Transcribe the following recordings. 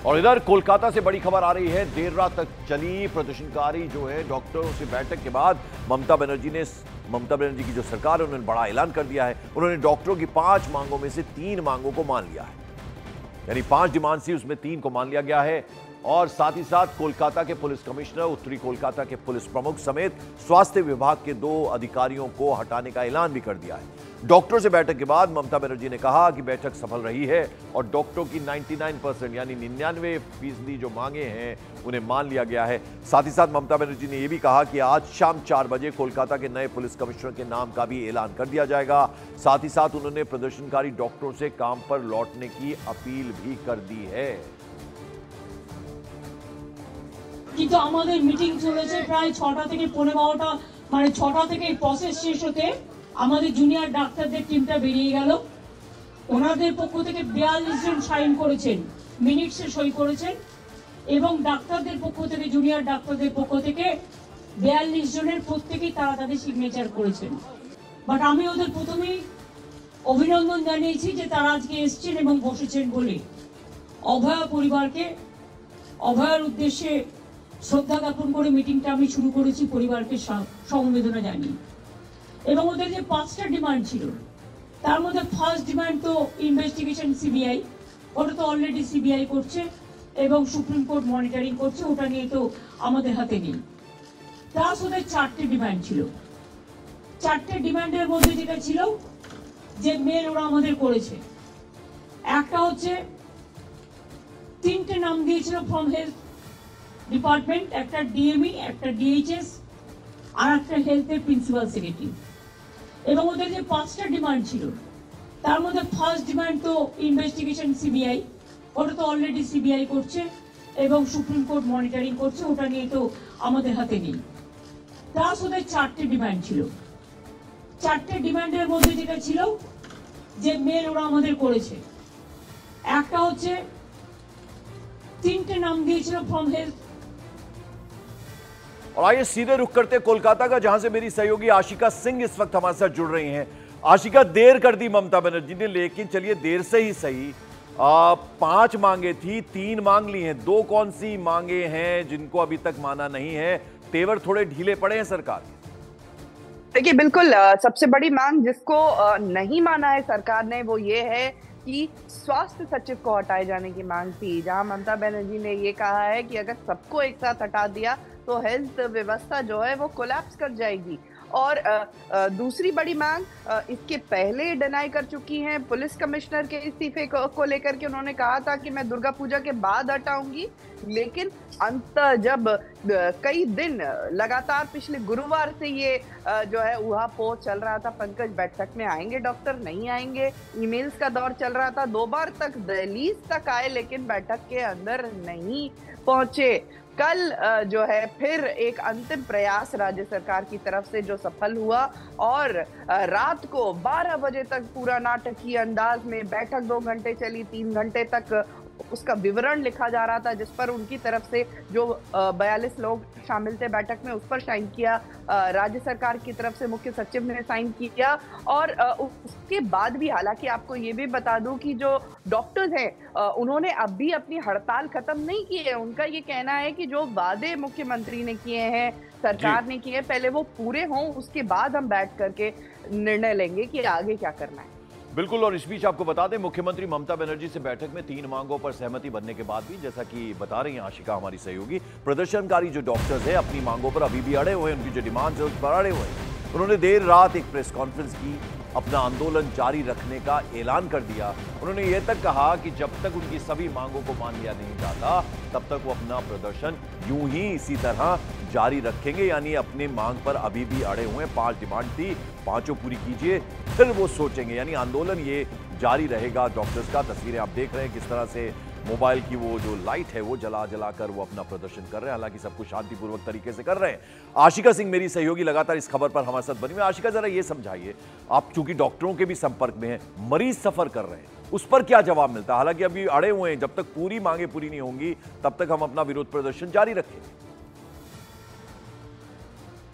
और इधर कोलकाता से बड़ी खबर आ रही है। देर रात तक चली प्रदर्शनकारी जो है डॉक्टरों से बैठक के बाद ममता बनर्जी की जो सरकार है उन्होंने बड़ा ऐलान कर दिया है। उन्होंने डॉक्टरों की 5 मांगों में से 3 मांगों को मान लिया है, यानी 5 डिमांड थी उसमें 3 को मान लिया गया है। और साथ ही साथ कोलकाता के पुलिस कमिश्नर, उत्तरी कोलकाता के पुलिस प्रमुख समेत स्वास्थ्य विभाग के 2 अधिकारियों को हटाने का ऐलान भी कर दिया है। डॉक्टरों से बैठक के बाद ममता बनर्जी ने कहा कि बैठक सफल रही है और डॉक्टरों की 99% यानी 99% जो मांगे हैं उन्हें मान लिया गया है। साथ ही साथ ममता बनर्जी ने यह भी कहा कि आज शाम 4 बजे कोलकाता के नए पुलिस कमिश्नर के नाम का भी ऐलान कर दिया जाएगा। साथ ही साथ उन्होंने प्रदर्शनकारी डॉक्टरों से काम पर लौटने की अपील भी कर दी है। কিন্তু আমাদের মিটিং চলেছে প্রায় 6টা থেকে 12টা, মানে 6টা থেকে প্রসেস শেষ হতে আমাদের জুনিয়র ডাক্তারদের টিমটা বেরিয়ে গেল। ওনাদের পক্ষ থেকে 42 জন সাইন করেছেন, মিনিটসে সই করেছেন এবং ডাক্তারদের পক্ষ থেকে জুনিয়র ডাক্তারদের পক্ষ থেকে 42 জনের প্রত্যেকেই তারা তাদের সিগনেচার করেছেন। বাট আমি ওদের প্রথমেই অভিনন্দন জানিয়েছি যে তারা আজকে এসেছেন এবং বসেছেন বলে। অভয়া পরিবারকে অভয়ার উদ্দেশ্যে শ্রদ্ধা জ্ঞাপন করে মিটিংটা আমি শুরু করেছি পরিবারকে সমবেদনা জানিয়ে। এবং ওদের যে 5টা ডিমান্ড ছিল তার মধ্যে ফার্স্ট ডিমান্ড তো ইনভেস্টিগেশন সিবিআই, ওটা তো অলরেডি সিবিআই করছে এবং সুপ্রিম কোর্ট মনিটরিং করছে, ওটা নিয়ে তো আমাদের হাতে নেই। প্লাস ওদের 4টে ডিমান্ড ছিল। 4টে ডিমান্ডের মধ্যে যেটা ছিল যে মেল ওরা আমাদের করেছে, একটা হচ্ছে 3টে নাম দিয়েছিল ফ্রম হেলথ ডিপার্টমেন্ট, একটা ডিএমই, একটা ডিএইচএস আর একটা হেলথের প্রিন্সিপাল সেক্রেটারি। এবং ওদের যে 5টা ডিমান্ড ছিল তার মধ্যে ফার্স্ট ডিমান্ড তো ইনভেস্টিগেশন সিবিআই, ওটা তো অলরেডি সিবিআই করছে এবং সুপ্রিম কোর্ট মনিটরিং করছে, ওটা নিয়ে তো আমাদের হাতে নেই। প্লাস ওদের 4টে ডিমান্ড ছিল। 4টে ডিমান্ডের মধ্যে যেটা ছিল যে মেল ওরা আমাদের করেছে, একটা হচ্ছে 3টে নাম দিয়েছিল ফ্রম হেলথ। और आइए सीधे रुख करते कोलकाता का, जहां से मेरी सहयोगी आशिका सिंह इस वक्त हमारे साथ जुड़ रही हैं। आशिका, देर कर दी ममता बनर्जी ने, लेकिन चलिए देर से ही सही। 5 मांगे थी, 3 मांग ली हैं। 2 कौन सी मांगे हैं जिनको अभी तक माना नहीं है? तेवर थोड़े ढीले पड़े हैं सरकार के। देखिए, बिल्कुल सबसे बड़ी मांग जिसको नहीं माना है सरकार ने वो ये है कि स्वास्थ्य सचिव को हटाए जाने की मांग थी, जहां ममता बनर्जी ने ये कहा है कि अगर सबको एक साथ हटा दिया तो हेल्थ व्यवस्था जो है वो कोलैप्स कर जाएगी। और दूसरी बड़ी मांग इसके पहले डिनाई कर चुकी हैं पुलिस कमिश्नर के इस्तीफे को लेकर के। उन्होंने कहा था कि मैं दुर्गा पूजा के बाद हटाऊंगी, लेकिन अंत जब कई दिन लगातार पिछले गुरुवार से ये जो है ऊहापोह चल रहा था, पंकज बैठक में आएंगे डॉक्टर, नहीं आएंगे, ईमेल्स का दौर चल रहा था, 2 बार तक दहलीज तक आए लेकिन बैठक के अंदर नहीं पहुंचे। कल जो है फिर एक अंतिम प्रयास राज्य सरकार की तरफ से जो सफल हुआ और रात को 12 बजे तक पूरा नाटकीय अंदाज में बैठक 2 घंटे चली, 3 घंटे तक उसका विवरण लिखा जा रहा था, जिस पर उनकी तरफ से जो 42 लोग शामिल थे बैठक में उस पर साइन किया, राज्य सरकार की तरफ से मुख्य सचिव ने साइन किया। और उसके बाद भी, हालांकि आपको ये भी बता दूं कि जो डॉक्टर्स हैं उन्होंने अब भी अपनी हड़ताल खत्म नहीं की है। उनका ये कहना है कि जो वादे मुख्यमंत्री ने किए हैं, सरकार ने किए, पहले वो पूरे हों, उसके बाद हम बैठ करके निर्णय लेंगे कि आगे क्या करना है। बिल्कुल। और इस बीच आपको बता दें, मुख्यमंत्री ममता बनर्जी से बैठक में 3 मांगों पर सहमति बनने के बाद भी, जैसा कि बता रही हैं आशिका हमारी सहयोगी, प्रदर्शनकारी जो डॉक्टर्स हैं अपनी मांगों पर अभी भी अड़े हुए हैं, उनकी जो डिमांड्स है उस पर अड़े हुए हैं। उन्होंने देर रात एक प्रेस कॉन्फ्रेंस की, अपना आंदोलन जारी रखने का ऐलान कर दिया। उन्होंने यह तक कहा कि जब तक उनकी सभी मांगों को मान लिया नहीं जाता तब तक वो अपना प्रदर्शन यूं ही इसी तरह जारी रखेंगे, यानी अपने मांग पर अभी भी अड़े हुए हैं। 5 डिमांड थी, 5 पूरी कीजिए फिर वो सोचेंगे, यानी आंदोलन ये जारी रहेगा डॉक्टर्स का। तस्वीरें आप देख रहे हैं किस तरह से मोबाइल की वो जो लाइट है वो जला जलाकर वो अपना प्रदर्शन कर रहे हैं, हालांकि सब कुछ शांतिपूर्वक तरीके से कर रहे हैं। आशिका सिंह मेरी सहयोगी लगातार इस खबर पर हमारे साथ बनी हुई। आशिका, जरा ये समझाइए, आप चूंकि डॉक्टरों के भी संपर्क में हैं, मरीज सफर कर रहे हैं, उस पर क्या जवाब मिलता है? हालांकि अभी अड़े हुए हैं, जब तक पूरी मांगे पूरी नहीं होंगी तब तक हम अपना विरोध प्रदर्शन जारी रखेंगे।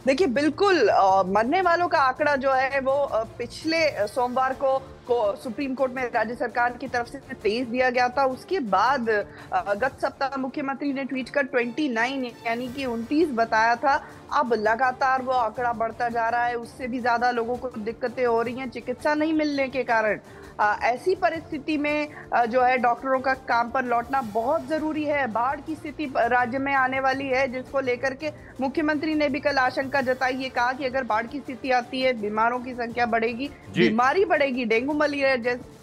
देखिए, बिल्कुल मरने वालों का आंकड़ा जो है वो पिछले सोमवार को सुप्रीम कोर्ट में राज्य सरकार की तरफ से तेज दिया गया था, उसके बाद गत सप्ताह मुख्यमंत्री ने ट्वीट कर 29 यानी कि 29 बताया था। अब लगातार वो आंकड़ा बढ़ता जा रहा है, उससे भी ज्यादा लोगों को दिक्कतें हो रही हैं चिकित्सा नहीं मिलने के कारण। ऐसी परिस्थिति में जो है डॉक्टरों का काम पर लौटना बहुत जरूरी है। बाढ़ की स्थिति राज्य में आने वाली है, जिसको लेकर के मुख्यमंत्री ने भी कल आशंका जताई, ये कहा कि अगर बाढ़ की स्थिति आती है बीमारों की संख्या बढ़ेगी, बीमारी बढ़ेगी, डेंगू मलेरिया जैसे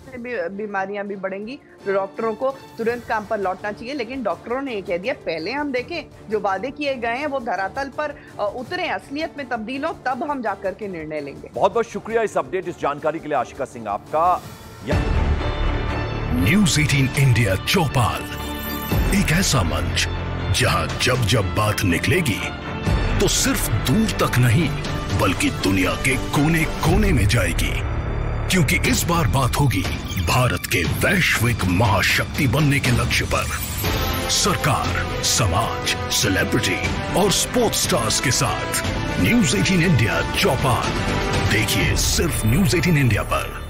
बीमारियां भी बढ़ेंगी, तो डॉक्टरों को तुरंत काम पर लौटना चाहिए। लेकिन डॉक्टरों ने ये कह दिया पहले हम देखें जो वादे किए गए हैं वो धरातल पर उतरे, असलियत में तब्दील हो, तब हम जाकर के निर्णय लेंगे। बहुत बहुत शुक्रिया इस अपडेट, इस जानकारी के लिए आशिका सिंह आपका। न्यूज़ 18 इंडिया चौपाल, एक ऐसा मंच जहां जब जब बात निकलेगी तो सिर्फ दूर तक नहीं बल्कि दुनिया के कोने कोने में जाएगी, क्योंकि इस बार बात होगी भारत के वैश्विक महाशक्ति बनने के लक्ष्य पर। सरकार, समाज, सेलिब्रिटी और स्पोर्ट्स स्टार्स के साथ न्यूज़ 18 इंडिया चौपाल देखिए सिर्फ न्यूज़ 18 इंडिया पर।